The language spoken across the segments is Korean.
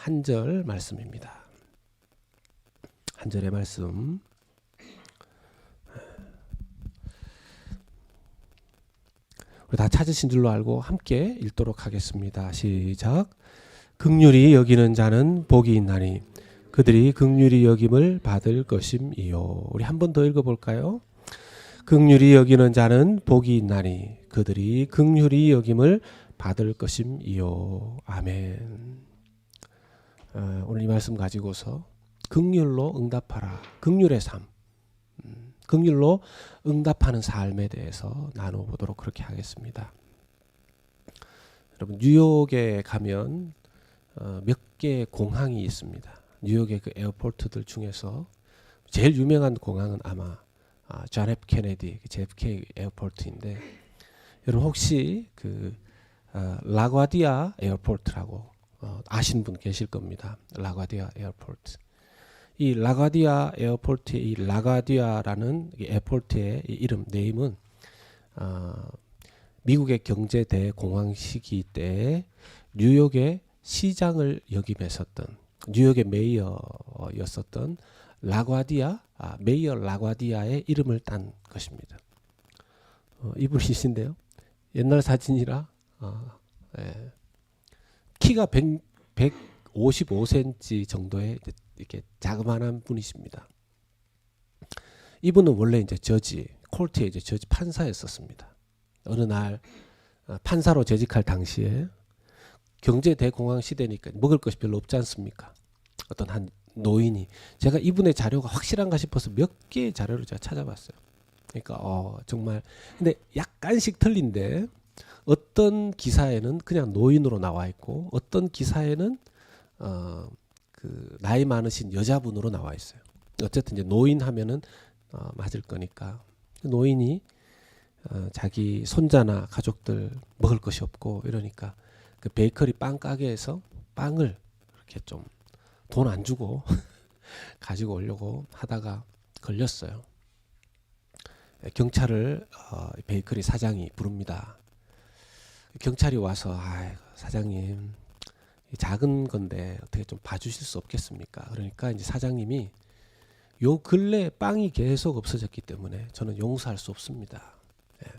한 절 말씀입니다. 한 절의 말씀. 우리 다 찾으신 줄로 알고 함께 읽도록 하겠습니다. 시작. 긍휼히 여기는 자는 복이 있나니 그들이 긍휼히 여김을 받을 것임이요. 우리 한 번 더 읽어볼까요? 긍휼히 여기는 자는 복이 있나니 그들이 긍휼히 여김을 받을 것임이요. 아멘. 오늘 이 말씀 가지고서 긍휼로 응답하라. 긍휼의 삶. 긍휼로 응답하는 삶에 대해서 나눠보도록 그렇게 하겠습니다. 여러분 뉴욕에 가면 몇 개의 공항이 있습니다. 뉴욕의 그 에어포트들 중에서 제일 유명한 공항은 아마 존 F 케네디 JFK 에어포트인데, 여러분 혹시 그 라과디아 에어포트라고 아시는 분 계실 겁니다. 라과디아 에어포트. 이 라과디아 에어포트의 이 라과디아라는 에어포트의 이름 네임은 미국의 경제 대공황 시기 때 뉴욕의 시장을 역임했었던 뉴욕의 메이어였었던 라과디아 메이어 라과디아의 이름을 딴 것입니다. 이분이신데요. 옛날 사진이라 예. 키가 155cm 정도의 이렇게 자그마한 분이십니다. 이분은 원래 이제 콜트의 이제 저지 판사였었습니다. 어느 날 판사로 재직할 당시에 경제 대공황 시대니까 먹을 것이 별로 없지 않습니까? 어떤 한 노인이, 제가 이분의 자료가 확실한가 싶어서 몇 개의 자료를 제가 찾아봤어요. 그러니까 정말 근데 약간씩 틀린데 어떤 기사에는 그냥 노인으로 나와 있고 어떤 기사에는 그 나이 많으신 여자분으로 나와 있어요. 어쨌든 이제 노인 하면은 맞을 거니까 노인이 자기 손자나 가족들 먹을 것이 없고 이러니까 그 베이커리 빵 가게에서 빵을 이렇게 좀 돈 안 주고 가지고 오려고 하다가 걸렸어요. 경찰을 베이커리 사장이 부릅니다. 경찰이 와서 사장님 작은 건데 어떻게 좀 봐주실 수 없겠습니까? 그러니까 이제 사장님이 요 근래 빵이 계속 없어졌기 때문에 저는 용서할 수 없습니다. 예.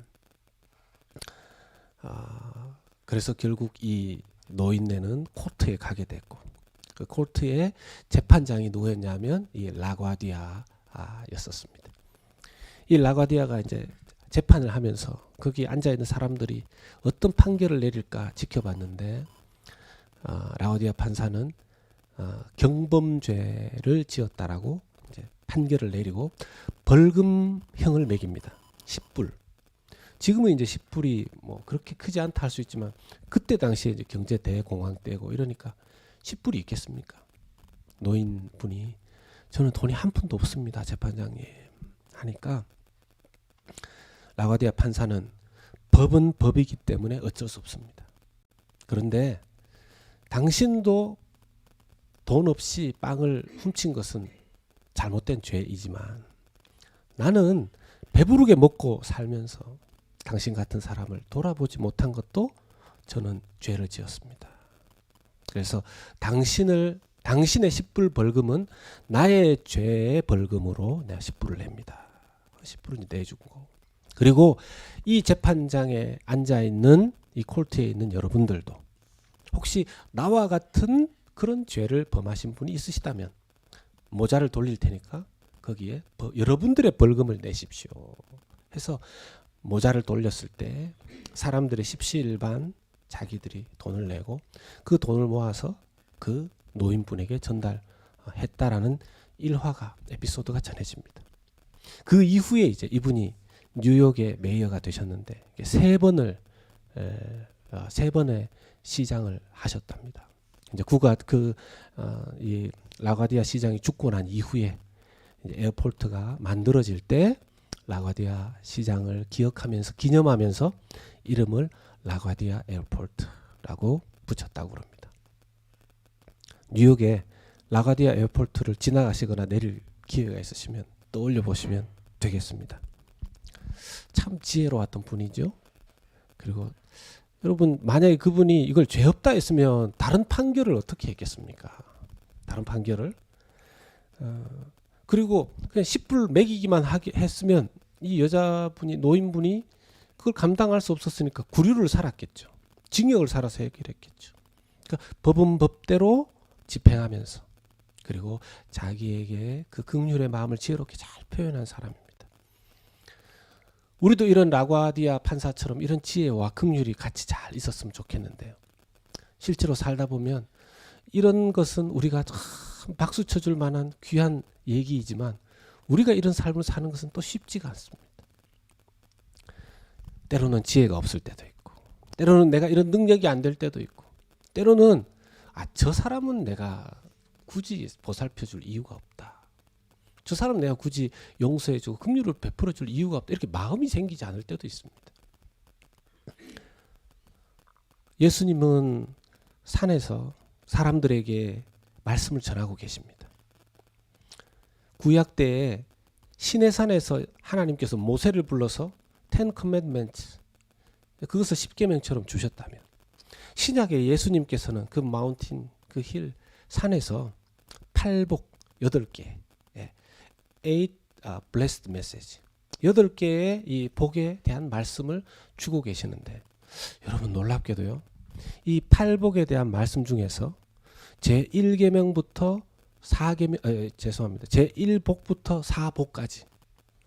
그래서 결국 이 노인네는 코트에 가게 됐고, 그 코트의 재판장이 누구였냐면 이 라과디아였었습니다. 이 라과디아가 이제 재판을 하면서 거기 앉아 있는 사람들이 어떤 판결을 내릴까 지켜봤는데 라과디아 판사는 경범죄를 지었다라고 이제 판결을 내리고 벌금형을 매깁니다. 10불. 지금은 이제 10불이 뭐 그렇게 크지 않다 할 수 있지만 그때 당시에 이제 경제 대공황 때고 이러니까 10불이 있겠습니까? 노인분이 저는 돈이 한 푼도 없습니다, 재판장님 하니까 라과디아 판사는 법은 법이기 때문에 어쩔 수 없습니다. 그런데 당신도 돈 없이 빵을 훔친 것은 잘못된 죄이지만 나는 배부르게 먹고 살면서 당신 같은 사람을 돌아보지 못한 것도 저는 죄를 지었습니다. 그래서 당신의 10불 벌금은 나의 죄의 벌금으로 내가 10불을 냅니다. 10불은 내주고, 그리고 이 재판장에 앉아있는 이 콜트에 있는 여러분들도 혹시 나와 같은 그런 죄를 범하신 분이 있으시다면 모자를 돌릴 테니까 거기에 여러분들의 벌금을 내십시오 해서 모자를 돌렸을 때 사람들의 십시일반 자기들이 돈을 내고 그 돈을 모아서 그 노인분에게 전달했다라는 일화가 에피소드가 전해집니다. 그 이후에 이제 이분이 뉴욕의 메이어가 되셨는데 세 번의 시장을 하셨답니다. 이제 이 라과디아 시장이 죽고 난 이후에 이제 에어포트가 만들어질 때 라과디아 시장을 기념하면서 이름을 라과디아 에어포트라고 붙였다고 합니다. 뉴욕에 라과디아 에어포트를 지나가시거나 내릴 기회가 있으시면 떠올려 보시면 되겠습니다. 참 지혜로웠던 분이죠. 그리고 여러분 만약에 그분이 이걸 죄 없다 했으면 다른 판결을 어떻게 했겠습니까? 다른 판결을 그리고 그냥 10불 매기기만 했으면 이 여자분이 노인분이 그걸 감당할 수 없었으니까 구류를 살았겠죠. 징역을 살아서 해결했겠죠. 그러니까 법은 법대로 집행하면서 그리고 자기에게 그 긍휼의 마음을 지혜롭게 잘 표현한 사람입니다. 우리도 이런 라과디아 판사처럼 이런 지혜와 긍휼이 같이 잘 있었으면 좋겠는데요. 실제로 살다 보면 이런 것은 우리가 참 박수 쳐줄 만한 귀한 얘기이지만 우리가 이런 삶을 사는 것은 또 쉽지가 않습니다. 때로는 지혜가 없을 때도 있고 때로는 내가 이런 능력이 안 될 때도 있고 때로는 저 사람은 내가 굳이 보살펴 줄 이유가 없다. 저 사람 내가 굳이 용서해주고 긍휼을 베풀어줄 이유가 없다. 이렇게 마음이 생기지 않을 때도 있습니다. 예수님은 산에서 사람들에게 말씀을 전하고 계십니다. 구약 때에 시내산에서 하나님께서 모세를 불러서 Ten Commandments 그것을 십계명처럼 주셨다면 신약의 예수님께서는 그 마운틴 그 힐 산에서 팔복 8개 Eight blessed message 8개의 이 복에 대한 말씀을 주고 계시는데 여러분 놀랍게도요. 이 팔복에 대한 말씀 중에서 제1계명부터 4계명 죄송합니다. 제1복부터 4복까지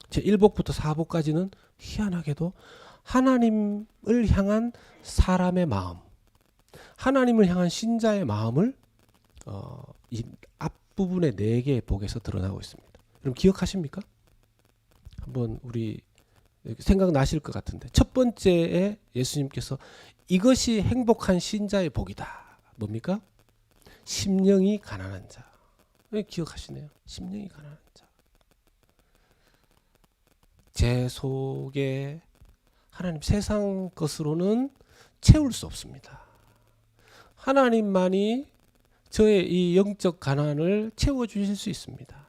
제1복부터 4복까지는 희한하게도 하나님을 향한 사람의 마음 하나님을 향한 신자의 마음을 이 앞부분의 4개의 복에서 드러나고 있습니다. 여러분 기억하십니까? 한번 우리 생각나실 것 같은데 첫 번째에 예수님께서 이것이 행복한 신자의 복이다. 뭡니까? 심령이 가난한 자. 기억하시네요. 심령이 가난한 자. 제 속에 하나님 세상 것으로는 채울 수 없습니다. 하나님만이 저의 이 영적 가난을 채워주실 수 있습니다.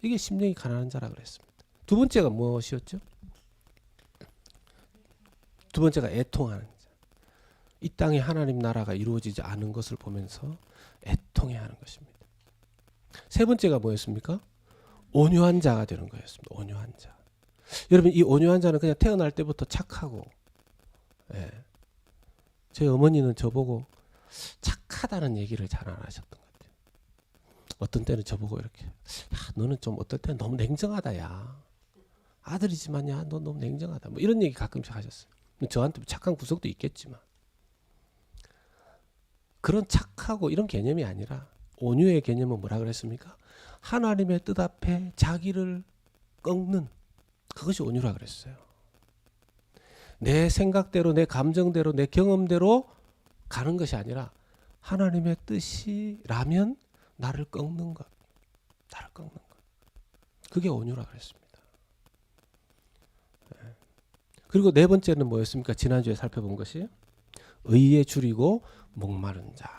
이게 심령이 가난한 자라 그랬습니다. 두 번째가 무엇이었죠? 두 번째가 애통하는 자. 이 땅에 하나님 나라가 이루어지지 않은 것을 보면서 애통해하는 것입니다. 세 번째가 뭐였습니까? 온유한 자가 되는 거였습니다. 온유한 자. 여러분 이 온유한 자는 그냥 태어날 때부터 착하고 저희 어머니는 저보고 착하다는 얘기를 잘 안 하셨던 것 같아요. 어떤 때는 저보고 이렇게 야, 너는 좀 어떨 때는 너무 냉정하다 야. 아들이지만 야, 너 너무 냉정하다. 뭐 이런 얘기 가끔씩 하셨어요. 저한테 착한 구석도 있겠지만 그런 착하고 이런 개념이 아니라 온유의 개념은 뭐라 그랬습니까? 하나님의 뜻 앞에 자기를 꺾는 그것이 온유라 그랬어요. 내 생각대로 내 감정대로 내 경험대로 가는 것이 아니라 하나님의 뜻이라면 나를 꺾는 것. 나를 꺾는 것. 그게 온유라 그랬습니다. 그리고 네 번째는 뭐였습니까? 지난주에 살펴본 것이 의에 줄이고 목마른 자.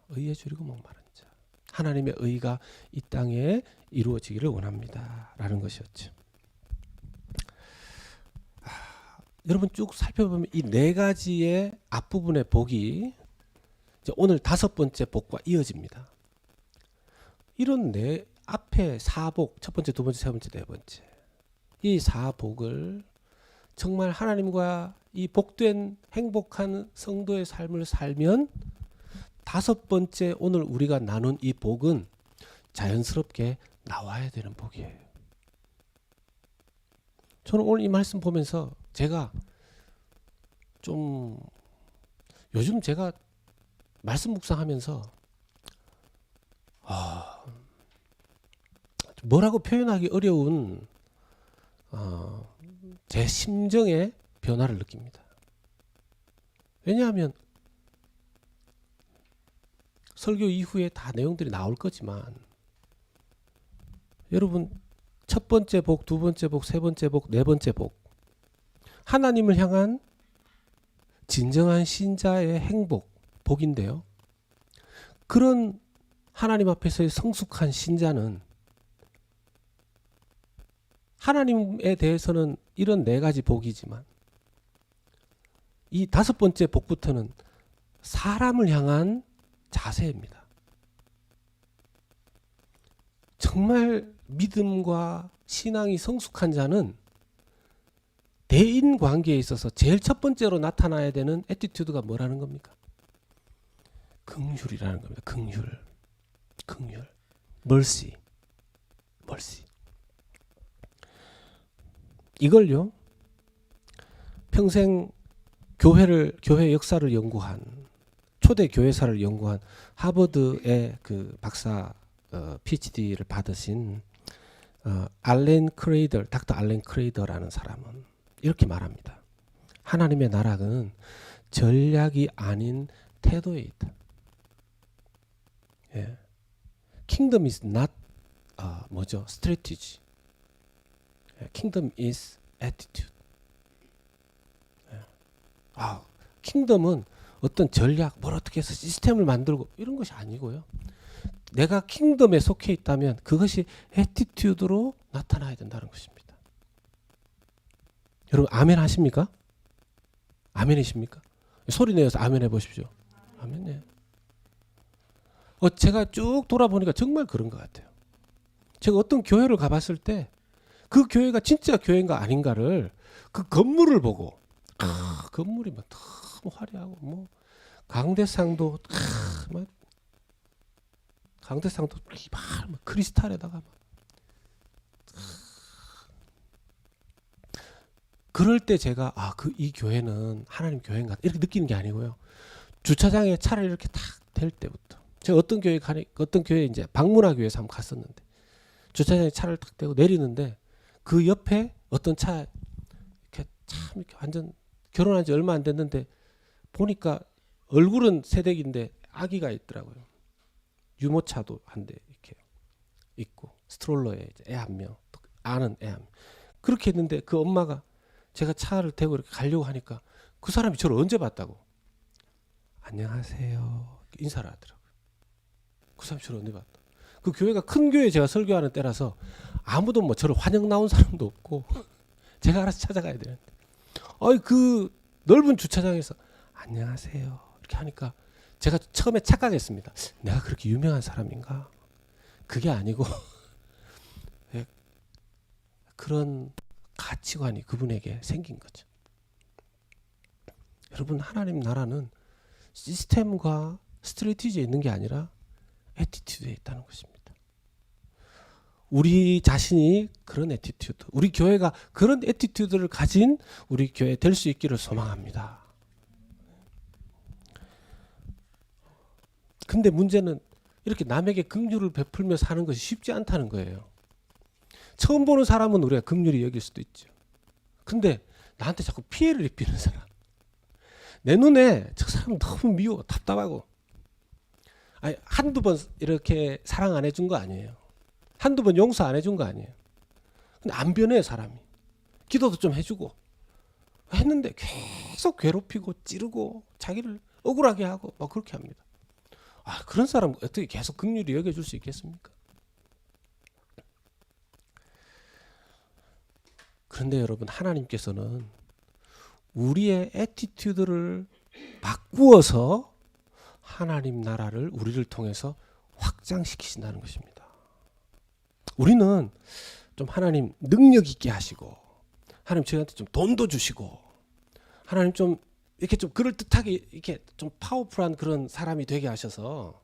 의에 줄이고 목마른 자. 하나님의 의가 이 땅에 이루어지기를 원합니다. 라는 것이었죠. 여러분 쭉 살펴보면 이 네 가지의 앞부분의 복이 이제 오늘 5번째 복과 이어집니다. 이런 네 앞에 4복, 첫 번째, 두 번째, 세 번째, 네 번째. 이 4복을 정말 하나님과 이 복된 행복한 성도의 삶을 살면 5번째 오늘 우리가 나눈 이 복은 자연스럽게 나와야 되는 복이에요. 저는 오늘 이 말씀 보면서 제가 좀 요즘 제가 말씀 묵상하면서 뭐라고 표현하기 어려운 제 심정의 변화를 느낍니다. 왜냐하면 설교 이후에 다 내용들이 나올 거지만 여러분 첫 번째 복, 두 번째 복, 세 번째 복, 네 번째 복 하나님을 향한 진정한 신자의 행복, 복인데요. 그런 하나님 앞에서의 성숙한 신자는 하나님에 대해서는 이런 네 가지 복이지만 이 5번째 복부터는 사람을 향한 자세입니다. 정말 믿음과 신앙이 성숙한 자는 대인 관계에 있어서 제일 첫 번째로 나타나야 되는 애티튜드가 뭐라는 겁니까? 긍휼이라는 겁니다. 긍휼. mercy. 이걸요. 평생 교회 역사를 연구한 초대 교회사를 연구한 하버드의 그 박사 PhD를 받으신 닥터 알렌 크레이더라는 사람은 이렇게 말합니다. 하나님의 나라는 전략이 아닌 태도에 있다. 예. Kingdom is not strategy. Kingdom is attitude. 킹덤은 어떤 전략, 뭘 어떻게 해서 시스템을 만들고 이런 것이 아니고요. 내가 킹덤에 속해 있다면 그것이 애티튜드로 나타나야 된다는 것입니다. 여러분 아멘 하십니까? 아멘이십니까? 소리 내어서 아멘 해보십시오. 아멘이에요. 제가 쭉 돌아보니까 정말 그런 것 같아요. 제가 어떤 교회를 가봤을 때 그 교회가 진짜 교회인가 아닌가를 그 건물을 보고 건물이 막 너무 화려하고 뭐 강대상도 막 크리스탈에다가 막 그럴 때 제가 이 교회는 하나님 교회인가 이렇게 느끼는 게 아니고요. 주차장에 차를 이렇게 탁 댈 때부터 제가 어떤 교회 이제 방문하 교회에서 한번 갔었는데 주차장에 차를 탁 대고 내리는데 그 옆에 어떤 차 이렇게 완전 결혼한 지 얼마 안 됐는데 보니까 얼굴은 새댁인데 아기가 있더라고요. 유모차도 한 대 이렇게 있고 스트롤러에 애 한 명, 아는 애 한 명. 그렇게 했는데 그 엄마가 제가 차를 대고 이렇게 가려고 하니까 그 사람이 저를 언제 봤다고 안녕하세요 인사를 하더라고요. 그 사람이 저를 언제 봤다. 그 교회가 큰 교회 제가 설교하는 때라서 아무도 뭐 저를 환영 나온 사람도 없고 제가 알아서 찾아가야 되는데 그 넓은 주차장에서 안녕하세요 이렇게 하니까 제가 처음에 착각했습니다. 내가 그렇게 유명한 사람인가? 그게 아니고 그런 가치관이 그분에게 생긴 거죠. 여러분 하나님 나라는 시스템과 스트래티지에 있는 게 아니라 애티튜드에 있다는 것입니다. 우리 자신이 그런 애티튜드, 우리 교회가 그런 애티튜드를 가진 우리 교회 될 수 있기를 소망합니다. 근데 문제는 이렇게 남에게 긍휼을 베풀며 사는 것이 쉽지 않다는 거예요. 처음 보는 사람은 우리가 긍휼히 여길 수도 있죠. 근데 나한테 자꾸 피해를 입히는 사람, 내 눈에 저 사람 너무 미워, 답답하고 한두 번 이렇게 사랑 안 해준 거 아니에요. 한두 번 용서 안 해준 거 아니에요. 근데 안 변해 사람이. 기도도 좀 해주고 했는데 계속 괴롭히고 찌르고 자기를 억울하게 하고 막 그렇게 합니다. 그런 사람 어떻게 계속 긍휼히 여겨줄 수 있겠습니까? 그런데 여러분 하나님께서는 우리의 애티튜드를 바꾸어서 하나님 나라를 우리를 통해서 확장시키신다는 것입니다. 우리는 좀 하나님 능력 있게 하시고 하나님 저희한테 좀 돈도 주시고 하나님 좀 이렇게 좀 그럴듯하게 이렇게 좀 파워풀한 그런 사람이 되게 하셔서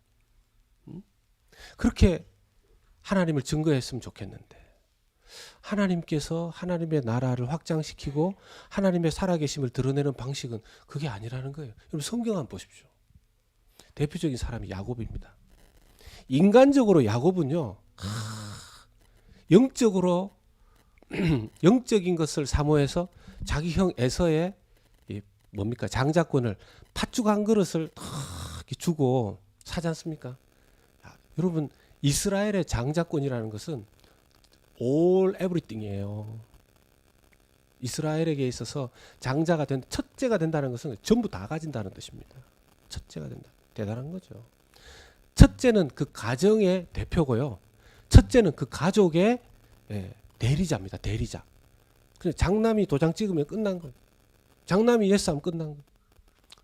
그렇게 하나님을 증거했으면 좋겠는데 하나님께서 하나님의 나라를 확장시키고 하나님의 살아계심을 드러내는 방식은 그게 아니라는 거예요. 여러분 성경 한번 보십시오. 대표적인 사람이 야곱입니다. 인간적으로 야곱은요 영적으로 영적인 것을 사모해서 자기 형 에서의 뭡니까 장자권을 팥죽 한 그릇을 주고 사지 않습니까? 여러분 이스라엘의 장자권이라는 것은 all everything이에요. 이스라엘에게 있어서 장자가 첫째가 된다는 것은 전부 다 가진다는 뜻입니다. 첫째가 된다. 대단한 거죠. 첫째는 그 가정의 대표고요. 첫째는 그 가족의 대리자입니다. 대리자. 그냥 장남이 도장 찍으면 끝난 거예요. 장남이 예스하면 끝난 거예요.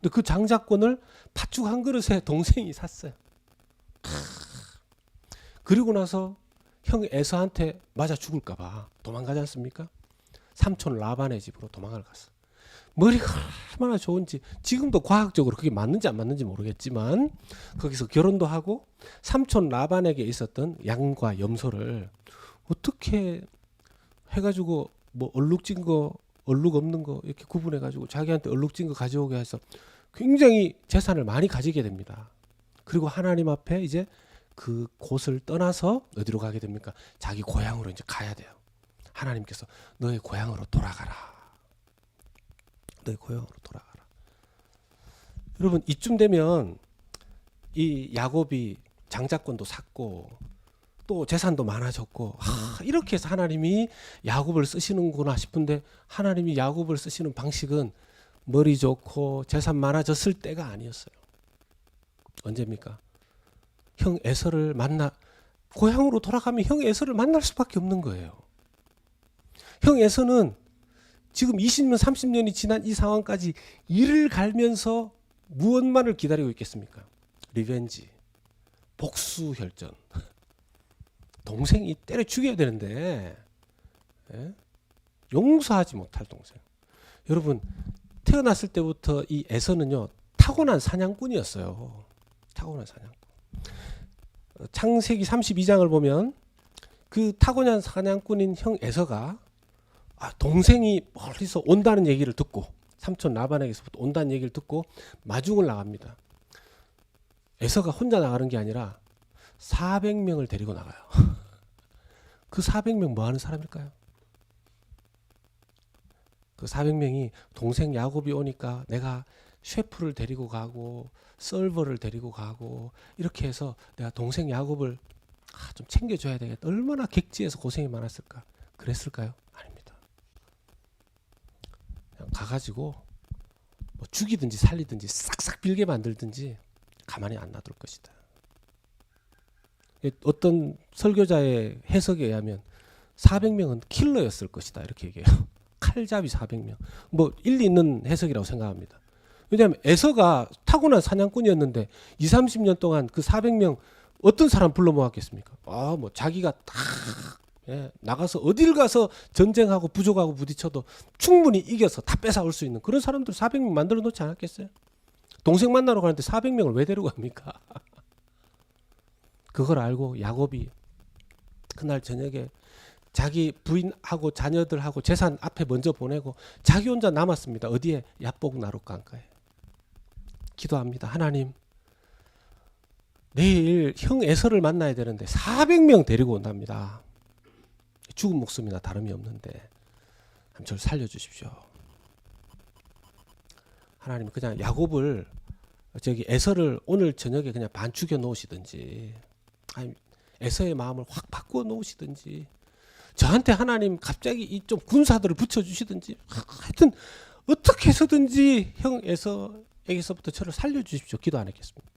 근데 그 장자권을 팥죽 한 그릇에 동생이 샀어요. 그리고 나서 형 에서한테 맞아 죽을까 봐 도망가지 않습니까? 삼촌 라반의 집으로 도망을 갔어. 머리가 얼마나 좋은지, 지금도 과학적으로 그게 맞는지 안 맞는지 모르겠지만 거기서 결혼도 하고 삼촌 라반에게 있었던 양과 염소를 어떻게 해가지고 뭐 얼룩진 거 얼룩 없는 거 이렇게 구분해가지고 자기한테 얼룩진 거 가져오게 해서 굉장히 재산을 많이 가지게 됩니다. 그리고 하나님 앞에 이제 그 곳을 떠나서 어디로 가게 됩니까? 자기 고향으로 이제 가야 돼요. 하나님께서 너의 고향으로 돌아가라. 너의 고향으로 돌아가라. 여러분, 이쯤 되면 이 야곱이 장자권도 샀고 또 재산도 많아졌고, 이렇게 해서 하나님이 야곱을 쓰시는구나 싶은데, 하나님이 야곱을 쓰시는 방식은 머리 좋고 재산 많아졌을 때가 아니었어요. 언제입니까? 형 에서를 고향으로 돌아가면 형 에서를 만날 수밖에 없는 거예요. 형 에서는 지금 20년 30년이 지난 이 상황까지 이를 갈면서 무엇만을 기다리고 있겠습니까? 리벤지, 복수 혈전. 동생이 때려 죽여야 되는데, 예? 용서하지 못할 동생. 여러분, 태어났을 때부터 이 에서는요 타고난 사냥꾼이었어요. 타고난 사냥꾼. 창세기 32장을 보면 그 타고난 사냥꾼인 형 에서가 동생이 멀리서 온다는 얘기를 듣고, 삼촌 라반에게서부터 온다는 얘기를 듣고 마중을 나갑니다. 에서가 혼자 나가는 게 아니라 400명을 데리고 나가요. 그 400명 뭐 하는 사람일까요? 그 400명이 동생 야곱이 오니까 내가 셰프를 데리고 가고 서버를 데리고 가고 이렇게 해서 내가 동생 야곱을 좀 챙겨줘야 되겠다. 얼마나 객지에서 고생이 많았을까? 그랬을까요? 아닙니다. 그냥 가가지고 뭐 죽이든지 살리든지 싹싹 빌게 만들든지 가만히 안 놔둘 것이다. 어떤 설교자의 해석에 의하면 400명은 킬러였을 것이다 이렇게 얘기해요. 칼잡이 400명. 뭐 일리 있는 해석이라고 생각합니다. 왜냐하면 에서가 타고난 사냥꾼이었는데 20, 30년 동안 그 400명 어떤 사람 불러 모았겠습니까? 뭐 자기가 다 나가서 어딜 가서 전쟁하고 부족하고 부딪혀도 충분히 이겨서 다 뺏어올 수 있는 그런 사람들 400명 만들어 놓지 않았겠어요? 동생 만나러 가는데 400명을 왜 데리고 갑니까? 그걸 알고 야곱이 그날 저녁에 자기 부인하고 자녀들하고 재산 앞에 먼저 보내고 자기 혼자 남았습니다. 어디에? 야복 나룻강가에. 기도합니다. 하나님, 내일 형 에서를 만나야 되는데 400명 데리고 온답니다. 죽은 목숨이나 다름이 없는데 저를 살려주십시오. 하나님, 그냥 야곱을 에서를 오늘 저녁에 그냥 반 죽여 놓으시든지, 아니 에서의 마음을 확 바꾸어 놓으시든지, 저한테 하나님 갑자기 이 좀 군사들을 붙여주시든지, 하여튼 어떻게 해서든지 형 에서에게서부터 저를 살려주십시오. 기도 안 했겠습니까?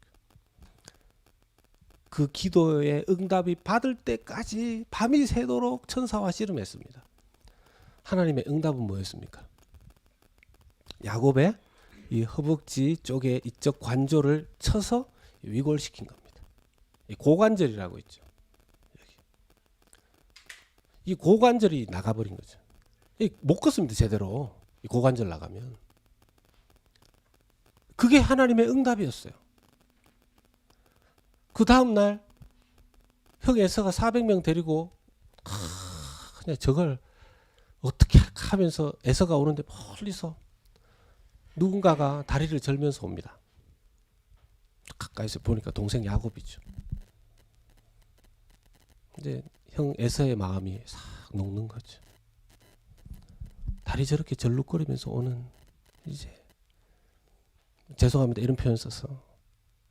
그 기도의 응답이 받을 때까지 밤이 새도록 천사와 씨름했습니다. 하나님의 응답은 뭐였습니까? 야곱의 이 허벅지 쪽에 이쪽 관절을 쳐서 위골시킨 겁니다. 이 고관절이라고 있죠. 이 고관절이 나가버린 거죠. 못 걷습니다. 제대로. 이 고관절 나가면. 그게 하나님의 응답이었어요. 그 다음날 형 에서가 400명 데리고 그냥 저걸 어떻게 할까 하면서 에서가 오는데 멀리서 누군가가 다리를 절면서 옵니다. 가까이서 보니까 동생 야곱이죠. 이제 형 에서의 마음이 싹 녹는 거죠. 다리 저렇게 절룩거리면서 오는, 이제 죄송합니다 이런 표현 써서,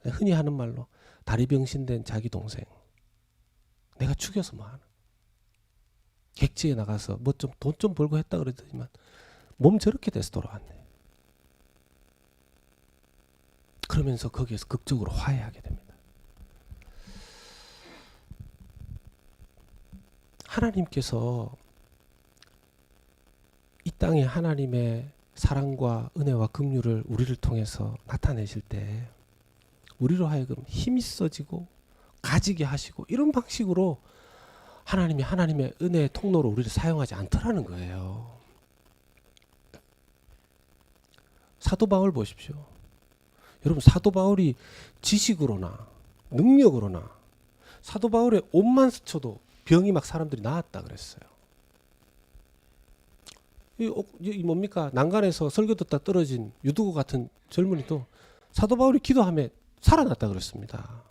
흔히 하는 말로 다리 병신된 자기 동생 내가 죽여서 뭐하나, 객지에 나가서 뭐 좀 돈 좀 벌고 했다 그러더니만 몸 저렇게 돼서 돌아왔네. 그러면서 거기에서 극적으로 화해하게 됩니다. 하나님께서 이 땅에 하나님의 사랑과 은혜와 긍휼을 우리를 통해서 나타내실 때 우리로 하여금 힘이 있어지고 가지게 하시고 이런 방식으로 하나님이 하나님의 은혜의 통로로 우리를 사용하지 않더라는 거예요. 사도 바울 보십시오. 여러분 사도 바울이 지식으로나 능력으로나 사도 바울의 옷만 스쳐도 병이 막 사람들이 나았다 그랬어요. 이 뭡니까? 난간에서 설교 듣다 떨어진 유두고 같은 젊은이도 사도 바울이 기도하며 살아났다 그랬습니다.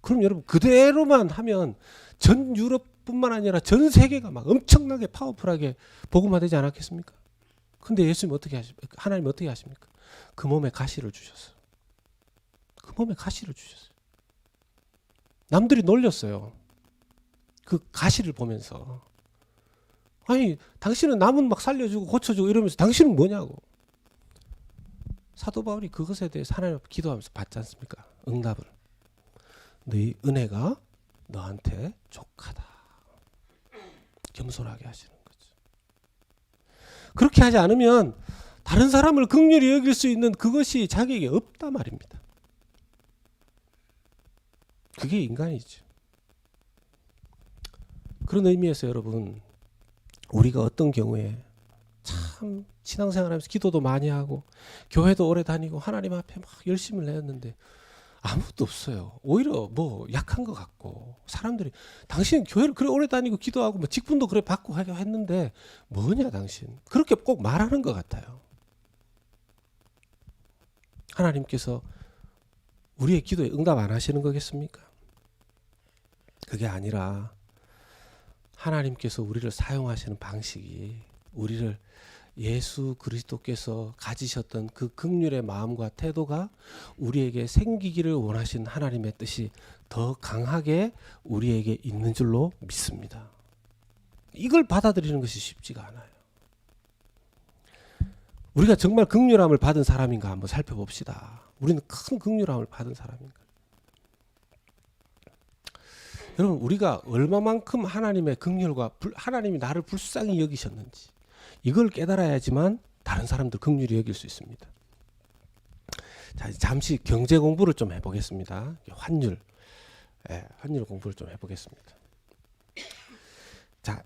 그럼 여러분 그대로만 하면 전 유럽뿐만 아니라 전 세계가 막 엄청나게 파워풀하게 복음화되지 않았겠습니까? 근데 예수님 어떻게 하십니까? 하나님 어떻게 하십니까? 그 몸에 가시를 주셨어요. 그 몸에 가시를 주셨어요. 남들이 놀렸어요. 그 가시를 보면서. 아니 당신은 남은 막 살려주고 고쳐주고 이러면서 당신은 뭐냐고. 사도 바울이 그것에 대해서 하나님 앞에 기도하면서 받지 않습니까? 응답을. 너희 은혜가 너한테 족하다. 겸손하게 하시는 거죠. 그렇게 하지 않으면 다른 사람을 긍휼히 여길 수 있는 그것이 자기에게 없다 말입니다. 그게 인간이죠. 그런 의미에서 여러분 우리가 어떤 경우에 참 신앙생활하면서 기도도 많이 하고 교회도 오래 다니고 하나님 앞에 막 열심을 내었는데 아무것도 없어요. 오히려 뭐 약한 것 같고 사람들이 당신 교회를 그래 오래 다니고 기도하고 뭐 직분도 그래 받고 하게 했는데 뭐냐 당신 그렇게 꼭 말하는 것 같아요. 하나님께서 우리의 기도에 응답 안 하시는 거겠습니까? 그게 아니라 하나님께서 우리를 사용하시는 방식이 우리를 예수 그리스도께서 가지셨던 그 긍휼의 마음과 태도가 우리에게 생기기를 원하신 하나님의 뜻이 더 강하게 우리에게 있는 줄로 믿습니다. 이걸 받아들이는 것이 쉽지가 않아요. 우리가 정말 긍휼함을 받은 사람인가 한번 살펴봅시다. 우리는 큰 긍휼함을 받은 사람인가? 여러분 우리가 얼마만큼 하나님의 긍휼과 하나님이 나를 불쌍히 여기셨는지 이걸 깨달아야지만 다른 사람들 긍휼히 여길 수 있습니다. 자, 잠시 경제 공부를 좀 해보겠습니다. 환율 공부를 좀 해보겠습니다. 자,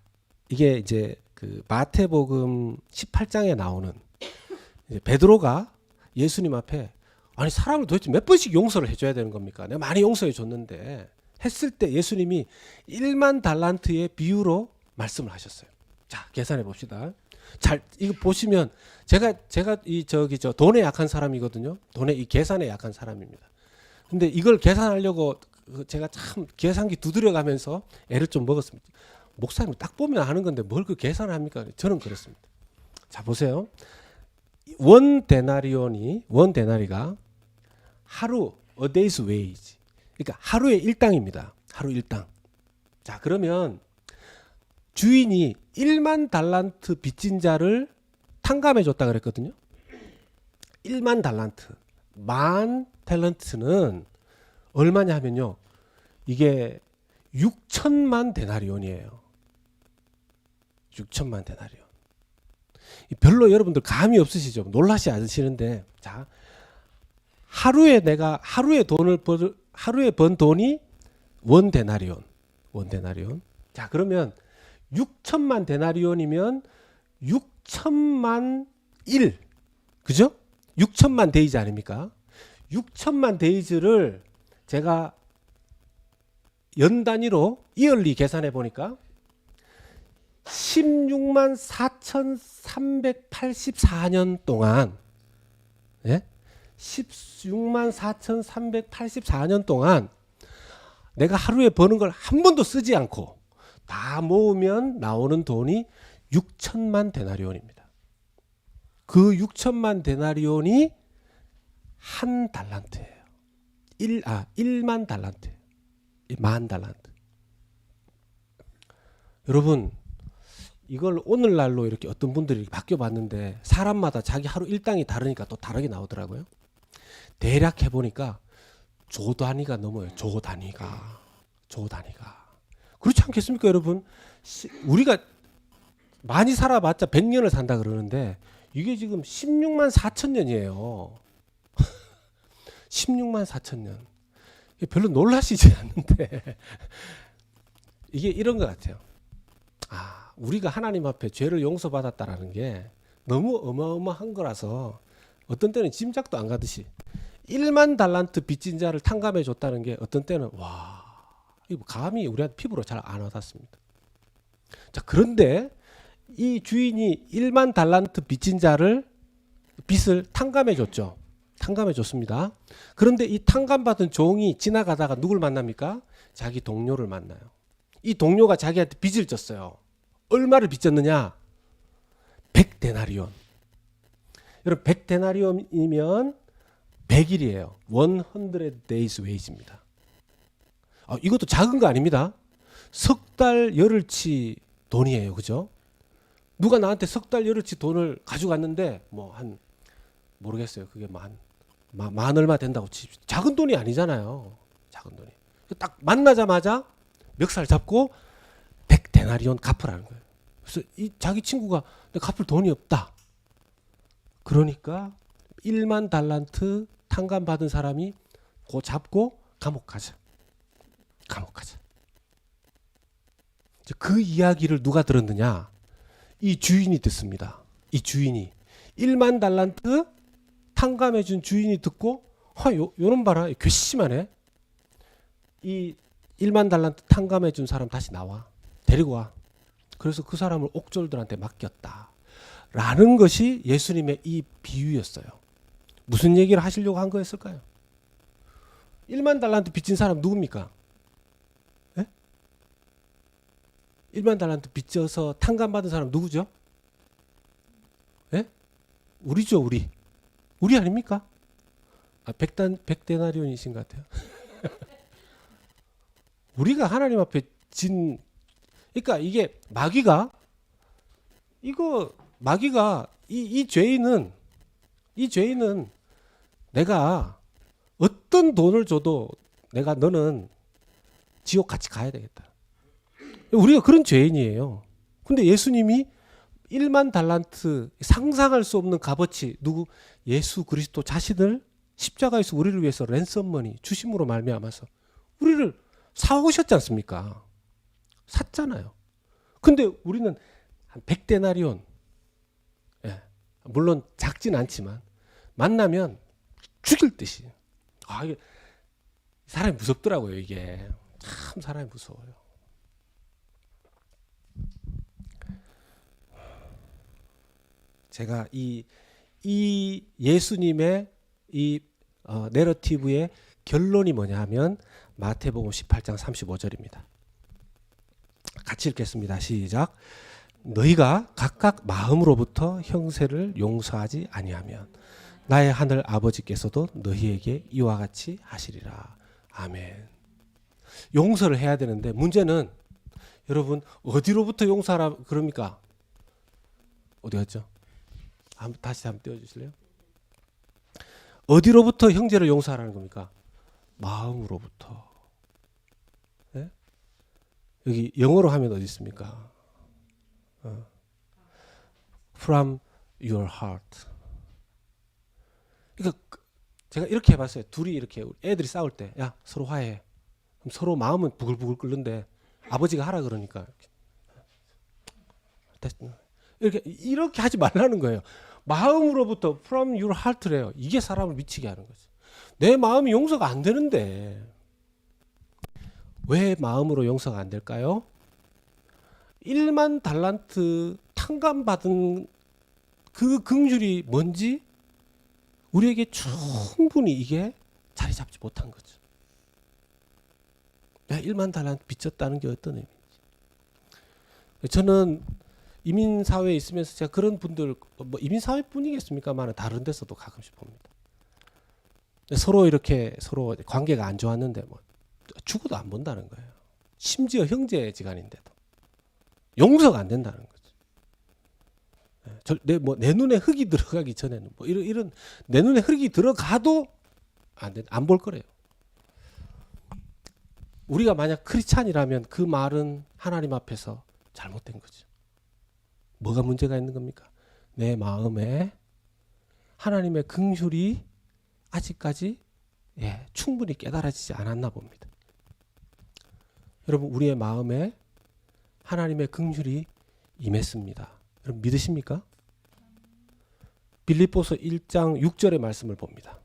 이게 이제 그 마태복음 18장에 나오는 이제 베드로가 예수님 앞에 아니 사람을 도대체 몇 번씩 용서를 해줘야 되는 겁니까? 내가 많이 용서해 줬는데 했을 때 예수님이 1만 달란트의 비유로 말씀을 하셨어요. 자, 계산해 봅시다. 잘 이거 보시면 제가 저 돈에 약한 사람이거든요. 돈에 이 계산에 약한 사람입니다. 근데 이걸 계산하려고 제가 참 계산기 두드려 가면서 애를 좀 먹었습니다. 목사님 딱 보면 아는 건데 뭘 그 계산을 합니까? 저는 그렇습니다. 자, 보세요. 원 데나리가 하루 a day's wage. 그러니까 하루의 일당입니다. 하루 일당. 자, 그러면 주인이 1만 달란트 빚진 자를 탕감해 줬다 그랬거든요. 1만 달란트. 만 탤런트는 얼마냐 하면요. 이게 6천만 데나리온이에요. 6천만 데나리온. 별로 여러분들 감이 없으시죠? 놀라시 않으시는데 자, 하루에 번 돈이 원 데나리온. 자, 그러면 6천만 데나리온이면 6천만 일. 그죠? 6천만 데이즈 아닙니까? 6천만 데이즈를 제가 연 단위로 이얼리 계산해 보니까 16만 4,384년 동안 16만 4,384년 동안 내가 하루에 버는 걸 한 번도 쓰지 않고 다 모으면 나오는 돈이 6천만 데나리온입니다. 그 6천만 데나리온이 한 달란트예요. 1만 달란트. 1만 달란트. 여러분 이걸 오늘날로 이렇게 어떤 분들이 바뀌어 봤는데 사람마다 자기 하루 일당이 다르니까 또 다르게 나오더라고요. 대략 해보니까 조 단위가 넘어요. 조 단위가. 그렇지 않겠습니까 여러분? 우리가 많이 살아봤자 100년을 산다 그러는데 이게 지금 16만 4천 년이에요. 16만 4천 년. 별로 놀라시지 않는데 이게 이런 것 같아요. 우리가 하나님 앞에 죄를 용서받았다라는 게 너무 어마어마한 거라서 어떤 때는 짐작도 안 가듯이 1만 달란트 빚진 자를 탕감해 줬다는 게 어떤 때는 와, 이거 감히 우리한테 피부로 잘 안 와닿습니다. 자, 그런데 이 주인이 1만 달란트 빚진 자를 빚을 탕감해 줬죠. 탕감해 줬습니다. 그런데 이 탕감받은 종이 지나가다가 누굴 만납니까? 자기 동료를 만나요. 이 동료가 자기한테 빚을 졌어요. 얼마를 빚졌느냐? 100데나리온. 여러분 100데나리온이면 100일이에요. 100 days wage입니다. 이것도 작은 거 아닙니다. 석 달 열흘치 돈이에요. 그죠? 누가 나한테 석 달 열흘치 돈을 가져갔는데 뭐 한 모르겠어요. 그게 만 얼마 된다고 칩시다. 작은 돈이 아니잖아요. 작은 돈이. 딱 만나자마자 멱살 잡고 100데나리온 갚으라는 거예요. 그래서 이 자기 친구가 갚을 돈이 없다. 그러니까 1만 달란트 탕감 받은 사람이 고 잡고 감옥 가자. 감옥 가자. 그 이야기를 누가 들었느냐? 이 주인이 듣습니다. 이 주인이 1만 달란트 탕감해 준 주인이 듣고 요런 봐라. 괘씸하네. 이 1만 달란트 탕감해 준 사람 다시 나와. 데리고 와. 그래서 그 사람을 옥졸들한테 맡겼다. 라는 것이 예수님의 이 비유였어요. 무슨 얘기를 하시려고 한 거였을까요? 1만 달란트 빚진 사람 누굽니까? 예? 1만 달란트 빚져서 탕감받은 사람 누구죠? 예? 우리죠, 우리. 우리 아닙니까? 100데나리온이신 것 같아요. 우리가 하나님 앞에 그러니까 이게 마귀가 이 죄인은 내가 어떤 돈을 줘도 너는 지옥 같이 가야 되겠다. 우리가 그런 죄인이에요. 근데 예수님이 1만 달란트 상상할 수 없는 값어치 예수 그리스도 자신을 십자가에서 우리를 위해서 랜섬머니 주심으로 말미암아서 우리를 사오셨지 않습니까? 샀잖아요. 근데 우리는 한 100데나리온, 물론 작진 않지만 만나면 죽일 듯이. 이게 사람이 무섭더라고요. 이게 참 사람이 무서워요. 제가 이 예수님의 이 내러티브의 결론이 뭐냐 하면 마태복음 18장 35절입니다. 같이 읽겠습니다. 시작. 너희가 각각 마음으로부터 형세를 용서하지 아니하면 나의 하늘 아버지께서도 너희에게 이와 같이 하시리라. 아멘. 용서를 해야 되는데 문제는 여러분 어디로부터 용서하라 그럽니까? 어디 갔죠? 다시 한번 띄워주실래요? 어디로부터 형제를 용서하라는 겁니까? 마음으로부터. 네? 여기 영어로 하면 어디 있습니까? From your heart. 그러니까 제가 이렇게 해봤어요. 둘이 이렇게 애들이 싸울 때, 야 서로 화해해. 그럼 서로 마음은 부글부글 끓는데 아버지가 하라 그러니까 이렇게 하지 말라는 거예요. 마음으로부터 from your heart래요. 이게 사람을 미치게 하는 거죠. 내 마음이 용서가 안 되는데 왜 마음으로 용서가 안 될까요? 1만 달란트 탕감받은 그 긍휼이 뭔지 우리에게 충분히 이게 자리 잡지 못한 거죠. 야, 1만 달란트 빚졌다는 게 어떤 의미인지. 저는 이민사회에 있으면서 제가 그런 분들, 뭐 이민사회뿐이겠습니까만 다른 데서도 가끔씩 봅니다. 서로 관계가 안 좋았는데 뭐 죽어도 안 본다는 거예요. 심지어 형제지간인데도 용서가 안 된다는 거죠. 내 눈에 흙이 들어가기 전에는 뭐 이런 내 눈에 흙이 들어가도 안 볼 거래요. 우리가 만약 크리스찬이라면 그 말은 하나님 앞에서 잘못된 거죠. 뭐가 문제가 있는 겁니까? 내 마음에 하나님의 긍휼이 아직까지 충분히 깨달아지지 않았나 봅니다. 여러분, 우리의 마음에 하나님의 긍휼이 임했습니다. 여러분 믿으십니까? 빌립보서 1장 6절의 말씀을 봅니다.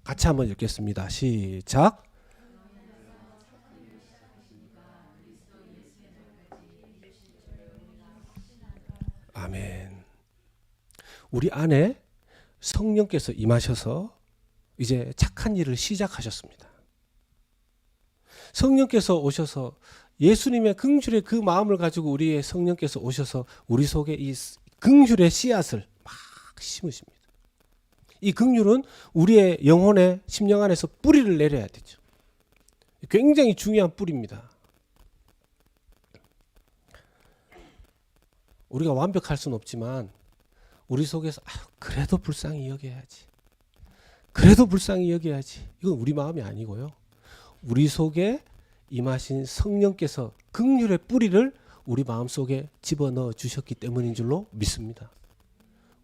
같이 한번 읽겠습니다. 시작. 아멘. 우리 안에 성령께서 임하셔서 이제 착한 일을 시작하셨습니다. 성령께서 오셔서 예수님의 긍휼의 그 마음을 가지고 우리의 성령께서 오셔서 우리 속에 이 긍휼의 씨앗을 막 심으십니다. 이 긍휼은 우리의 영혼의 심령 안에서 뿌리를 내려야 되죠. 굉장히 중요한 뿌리입니다. 우리가 완벽할 수는 없지만 우리 속에서 그래도 불쌍히 여겨야지. 그래도 불쌍히 여겨야지. 이건 우리 마음이 아니고요. 우리 속에 임하신 성령께서 긍휼의 뿌리를 우리 마음속에 집어넣어 주셨기 때문인 줄로 믿습니다.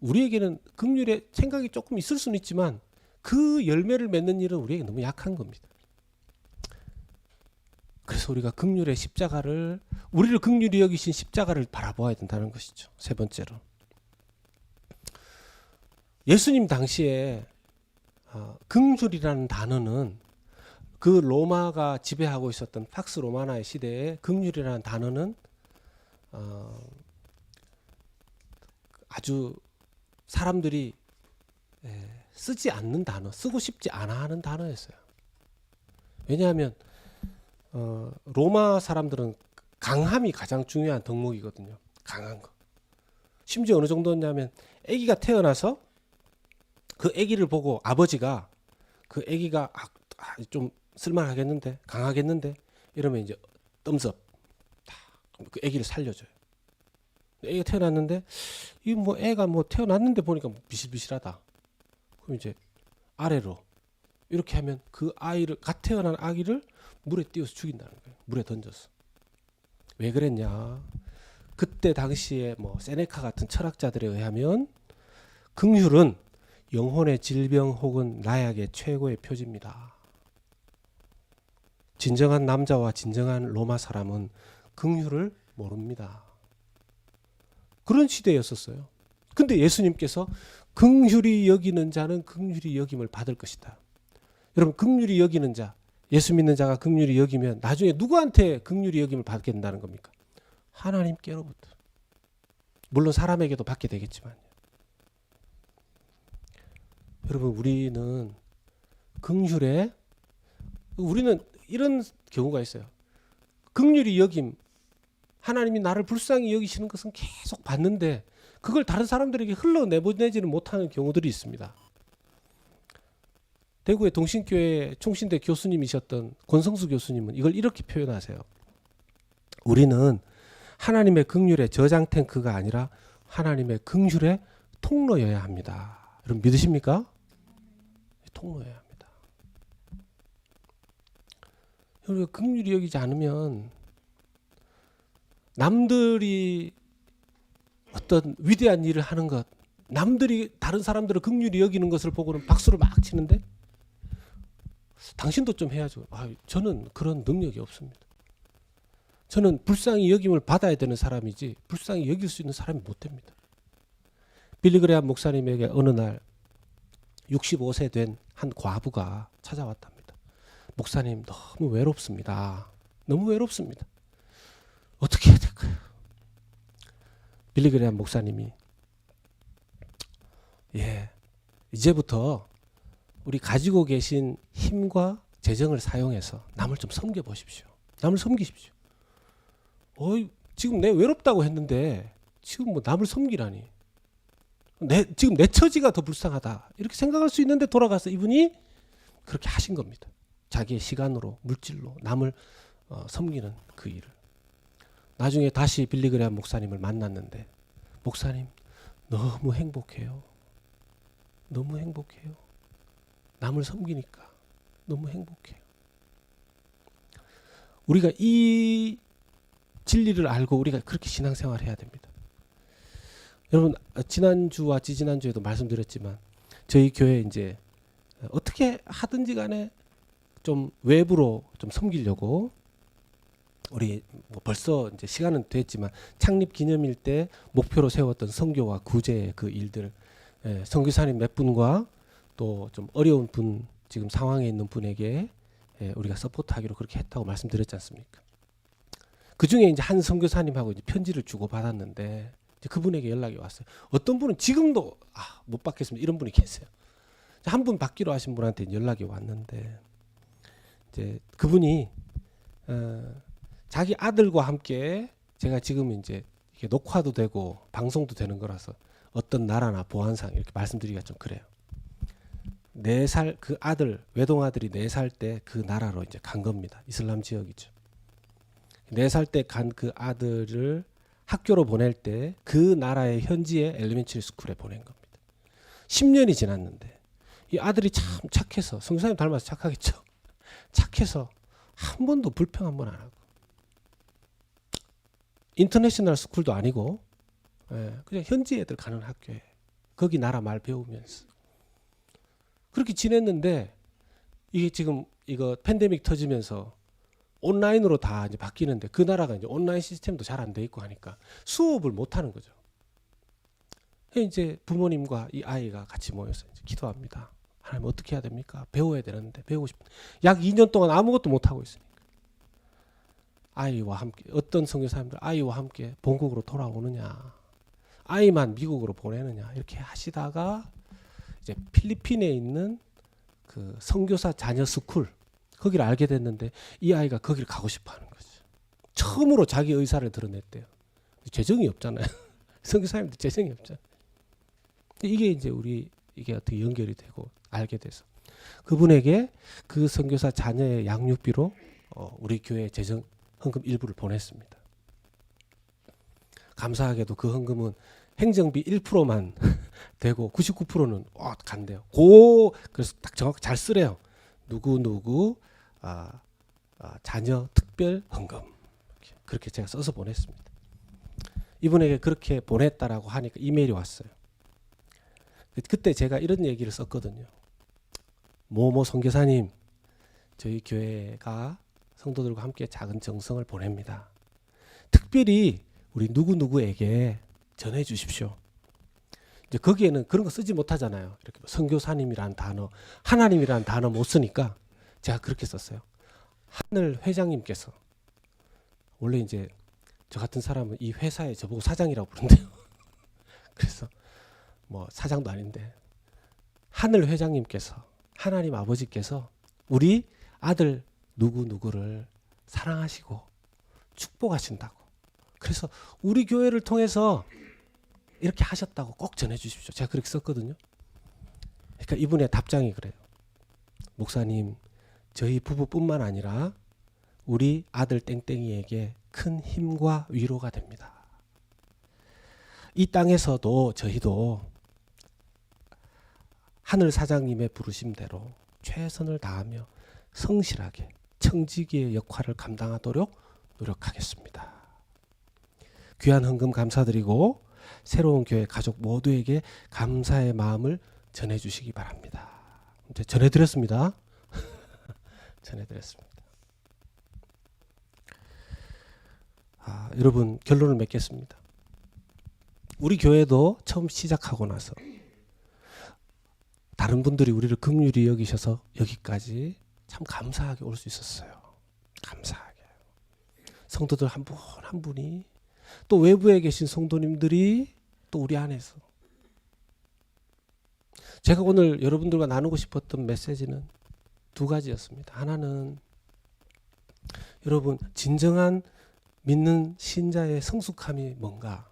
우리에게는 긍휼의 생각이 조금 있을 수는 있지만 그 열매를 맺는 일은 우리에게 너무 약한 겁니다. 그래서 우리가 긍휼의 십자가를, 우리를 긍휼히 여기신 십자가를 바라보아야 된다는 것이죠. 세 번째로, 예수님 당시에 긍휼이라는 단어는 그 로마가 지배하고 있었던 팍스 로마나의 시대에 긍휼이라는 단어는 아주 사람들이 쓰지 않는 단어, 쓰고 싶지 않아 하는 단어였어요. 왜냐하면 로마 사람들은 강함이 가장 중요한 덕목이거든요. 강한 거. 심지어 어느 정도였냐면 아기가 태어나서 그 아기를 보고 아버지가 그 아기가 좀 쓸만하겠는데, 강하겠는데 이러면 이제 덤스업, 그 아기를 살려줘요. 애가 태어났는데 이 뭐 애가 뭐 태어났는데 보니까 비실비실하다. 그럼 이제 아래로 이렇게 하면 그 아이를, 갓 태어난 아기를 물에 띄워서 죽인다는 거예요. 물에 던져서. 왜 그랬냐? 그때 당시에 뭐 세네카 같은 철학자들에 의하면 긍휼은 영혼의 질병 혹은 나약의 최고의 표지입니다. 진정한 남자와 진정한 로마 사람은 긍휼을 모릅니다. 그런 시대였었어요. 근데 예수님께서 긍휼히 여기는 자는 긍휼히 여김을 받을 것이다. 여러분, 긍휼히 여기는 자, 예수 믿는 자가 긍휼히 여기면 나중에 누구한테 긍휼히 여김을 받게 된다는 겁니까? 하나님께로부터. 물론 사람에게도 받게 되겠지만, 여러분, 우리는 긍휼에, 우리는 이런 경우가 있어요. 긍휼히 여김, 하나님이 나를 불쌍히 여기시는 것은 계속 받는데 그걸 다른 사람들에게 흘러내보내지는 못하는 경우들이 있습니다. 대구의 동신교회 총신대 교수님이셨던 권성수 교수님은 이걸 이렇게 표현하세요. 우리는 하나님의 긍휼의 저장 탱크가 아니라 하나님의 긍휼의 통로여야 합니다. 여러분 믿으십니까? 통로여야 합니다. 우리가 긍휼히 여기지 않으면 남들이 어떤 위대한 일을 하는 것, 남들이 다른 사람들을 긍휼히 여기는 것을 보고는 박수를 막 치는데 당신도 좀 해야죠. 저는 그런 능력이 없습니다. 저는 불쌍히 여김을 받아야 되는 사람이지 불쌍히 여길 수 있는 사람이 못 됩니다. 빌리그레암 목사님에게 어느 날 65세 된 한 과부가 찾아왔답니다. 목사님, 너무 외롭습니다. 너무 외롭습니다. 어떻게 해야 될까요? 빌리그레암 목사님이 이제부터 우리 가지고 계신 힘과 재정을 사용해서 남을 좀 섬겨 보십시오. 남을 섬기십시오. 지금 내 외롭다고 했는데 지금 뭐 남을 섬기라니. 지금 내 처지가 더 불쌍하다. 이렇게 생각할 수 있는데 돌아가서 이분이 그렇게 하신 겁니다. 자기의 시간으로, 물질로 남을 섬기는 그 일을. 나중에 다시 빌리그레암 목사님을 만났는데, 목사님 너무 행복해요. 너무 행복해요. 남을 섬기니까 너무 행복해요. 우리가 이 진리를 알고 우리가 그렇게 신앙생활을 해야 됩니다. 여러분 지난주와 지지난주에도 말씀드렸지만 저희 교회 이제 어떻게 하든지 간에 좀 외부로 좀 섬기려고 우리 뭐 벌써 이제 시간은 됐지만 창립 기념일 때 목표로 세웠던 선교와 구제 그 일들, 선교사님 몇 분과 또 좀 어려운 분 지금 상황에 있는 분에게 우리가 서포트하기로 그렇게 했다고 말씀드렸지 않습니까? 그 중에 이제 한 선교사님하고 이제 편지를 주고 받았는데 이제 그분에게 연락이 왔어요. 어떤 분은 지금도 못 받겠습니다. 이런 분이 계세요. 한 분 받기로 하신 분한테 연락이 왔는데 이제 그분이 자기 아들과 함께 제가 지금 이제 이게 녹화도 되고 방송도 되는 거라서 어떤 나라나 보안상 이렇게 말씀드리기가 좀 그래요. 4살 그 아들 외동 아들이 4살 때 그 나라로 이제 간 겁니다. 이슬람 지역이죠. 4살 때 간 그 아들을 학교로 보낼 때 그 나라의 현지의 엘리멘터리 스쿨에 보낸 겁니다. 10년이 지났는데 이 아들이 참 착해서 성교사님 닮아서 착하겠죠. 착해서 한 번도 불평 한 번 안 하고 인터내셔널 스쿨도 아니고 그냥 현지 애들 가는 학교에 거기 나라 말 배우면서 그렇게 지냈는데 이게 지금 이거 팬데믹 터지면서 온라인으로 다 이제 바뀌는데 그 나라가 이제 온라인 시스템도 잘 안 돼 있고 하니까 수업을 못 하는 거죠. 이제 부모님과 이 아이가 같이 모여서 이제 기도합니다. 하나님 어떻게 해야 됩니까? 배워야 되는데 배우고 싶은데 약 2년 동안 아무것도 못 하고 있으니까 아이와 함께 어떤 선교사님들 아이와 함께 본국으로 돌아오느냐, 아이만 미국으로 보내느냐 이렇게 하시다가 이제 필리핀에 있는 그 선교사 자녀 스쿨 거기를 알게 됐는데 이 아이가 거기를 가고 싶어하는 거죠. 처음으로 자기 의사를 드러냈대요. 재정이 없잖아요. 선교사님들 재정이 없잖아요. 이게 이제 우리 이게 어떻게 연결이 되고 알게 돼서 그분에게 그 선교사 자녀의 양육비로 우리 교회 재정 헌금 일부를 보냈습니다. 감사하게도 그 헌금은 행정비 1%만 되고 99%는 간대요. 그래서 딱 정확히 잘 쓰래요. 누구 자녀 특별 헌금 그렇게 제가 써서 보냈습니다. 이분에게 그렇게 보냈다라고 하니까 이메일이 왔어요. 그때 제가 이런 얘기를 썼거든요. 모모 선교사님, 저희 교회가 성도들과 함께 작은 정성을 보냅니다. 특별히 우리 누구누구에게 전해 주십시오. 이제 거기에는 그런 거 쓰지 못하잖아요. 이렇게 선교사님이라는 단어, 하나님이라는 단어 못 쓰니까 제가 그렇게 썼어요. 하늘 회장님께서 원래 이제 저 같은 사람은 이 회사에 저보고 사장이라고 부른대요. 그래서 뭐 사장도 아닌데 하늘 회장님께서 하나님 아버지께서 우리 아들 누구누구를 사랑하시고 축복하신다고. 그래서 우리 교회를 통해서 이렇게 하셨다고 꼭 전해 주십시오. 제가 그렇게 썼거든요. 그러니까 이분의 답장이 그래요. 목사님, 저희 부부뿐만 아니라 우리 아들 땡땡이에게 큰 힘과 위로가 됩니다. 이 땅에서도 저희도 하늘 사장님의 부르심대로 최선을 다하며 성실하게 청지기의 역할을 감당하도록 노력하겠습니다. 귀한 헌금 감사드리고 새로운 교회 가족 모두에게 감사의 마음을 전해주시기 바랍니다. 이제 전해드렸습니다. 전해드렸습니다. 여러분 결론을 맺겠습니다. 우리 교회도 처음 시작하고 나서 다른 분들이 우리를 긍휼히 여기셔서 여기까지 참 감사하게 올 수 있었어요. 감사하게. 성도들 한 분 한 분이 또 외부에 계신 성도님들이 또 우리 안에서 제가 오늘 여러분들과 나누고 싶었던 메시지는 2가지였습니다. 하나는 여러분 진정한 믿는 신자의 성숙함이 뭔가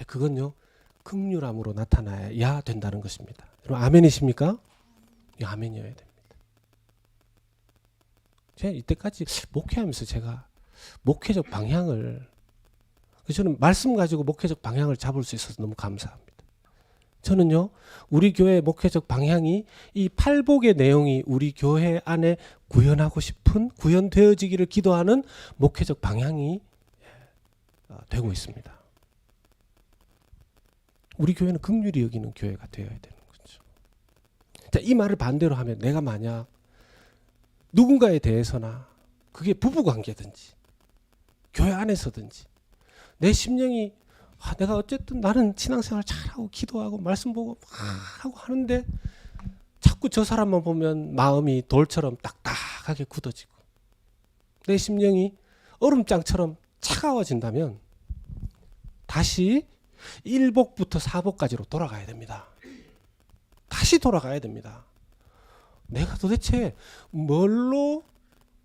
그건요 긍휼함으로 나타나야 된다는 것입니다. 여러분 아멘이십니까? 아멘이어야 됩니다. 제가 이때까지 목회하면서 제가 목회적 방향을 저는 말씀 가지고 목회적 방향을 잡을 수 있어서 너무 감사합니다. 저는요 우리 교회 목회적 방향이 이 팔복의 내용이 우리 교회 안에 구현하고 싶은 구현되어지기를 기도하는 목회적 방향이 되고 있습니다. 우리 교회는 긍휼히 여기는 교회가 되어야 되는 거죠. 자, 이 말을 반대로 하면 내가 만약 누군가에 대해서나 그게 부부관계든지 교회 안에서든지 내 심령이 내가 어쨌든 나는 신앙생활 잘하고 기도하고 말씀 보고 막 하고 하는데 자꾸 저 사람만 보면 마음이 돌처럼 딱딱하게 굳어지고 내 심령이 얼음장처럼 차가워진다면 다시 1복부터 4복까지로 돌아가야 됩니다. 다시 돌아가야 됩니다. 내가 도대체 뭘로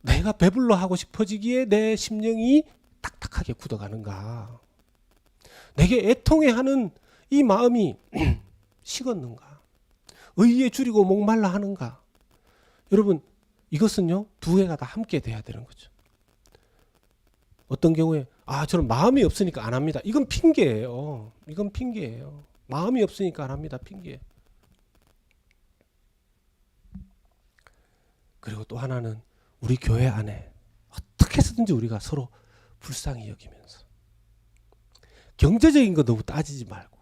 내가 배불러 하고 싶어지기에 내 심령이 딱딱하게 굳어가는가? 내게 애통해하는 이 마음이 식었는가? 의에 줄이고 목말라 하는가? 여러분, 이것은요, 두 개가 다 함께 돼야 되는 거죠. 어떤 경우에 저는 마음이 없으니까 안 합니다. 이건 핑계예요. 이건 핑계예요. 마음이 없으니까 안 합니다. 핑계. 그리고 또 하나는 우리 교회 안에 어떻게 해서든지 우리가 서로 불쌍히 여기면서 경제적인 거 너무 따지지 말고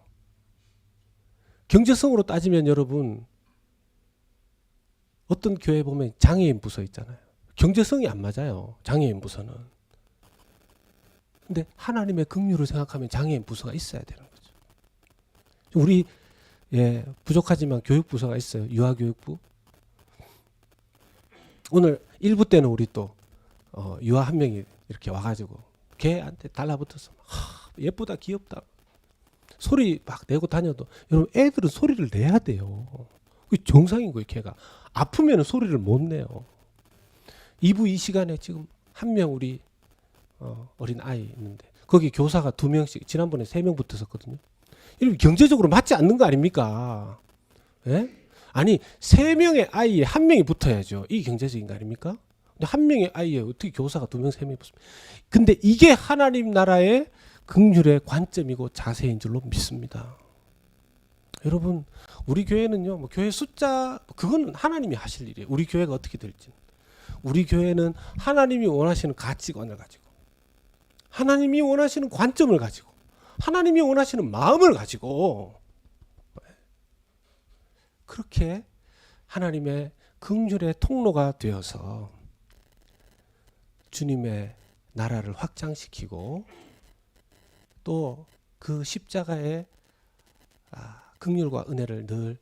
경제성으로 따지면 여러분 어떤 교회 보면 장애인 부서 있잖아요. 경제성이 안 맞아요. 장애인 부서는. 근데 하나님의 긍휼을 생각하면 장애인 부서가 있어야 되는 거죠. 우리 부족하지만 교육부서가 있어요. 유아교육부. 오늘 1부 때는 우리 또 유아 한 명이 이렇게 와가지고 걔한테 달라붙어서 예쁘다 귀엽다 소리 막 내고 다녀도 여러분 애들은 소리를 내야 돼요. 그게 정상인 거예요. 걔가 아프면 소리를 못 내요. 2부 이 시간에 지금 한 명 우리 어린 아이 있는데 거기 교사가 2명씩 지난번에 3명 붙었었거든요. 이러면 경제적으로 맞지 않는 거 아닙니까? 예? 아니 3명의 아이에 1명이 붙어야죠. 이게 경제적인 거 아닙니까? 근데 1명의 아이에 어떻게 교사가 2명 3명이 붙습니까? 근데 이게 하나님 나라의 긍휼의 관점이고 자세인 줄로 믿습니다. 여러분 우리 교회는요, 뭐 교회 숫자 그건 하나님이 하실 일이에요. 우리 교회가 어떻게 될지. 우리 교회는 하나님이 원하시는 가치관을 가지고 하나님이 원하시는 관점을 가지고 하나님이 원하시는 마음을 가지고 그렇게 하나님의 긍휼의 통로가 되어서 주님의 나라를 확장시키고 또 그 십자가의 긍휼과 은혜를 늘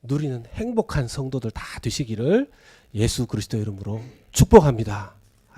누리는 행복한 성도들 다 되시기를 예수 그리스도 이름으로 축복합니다.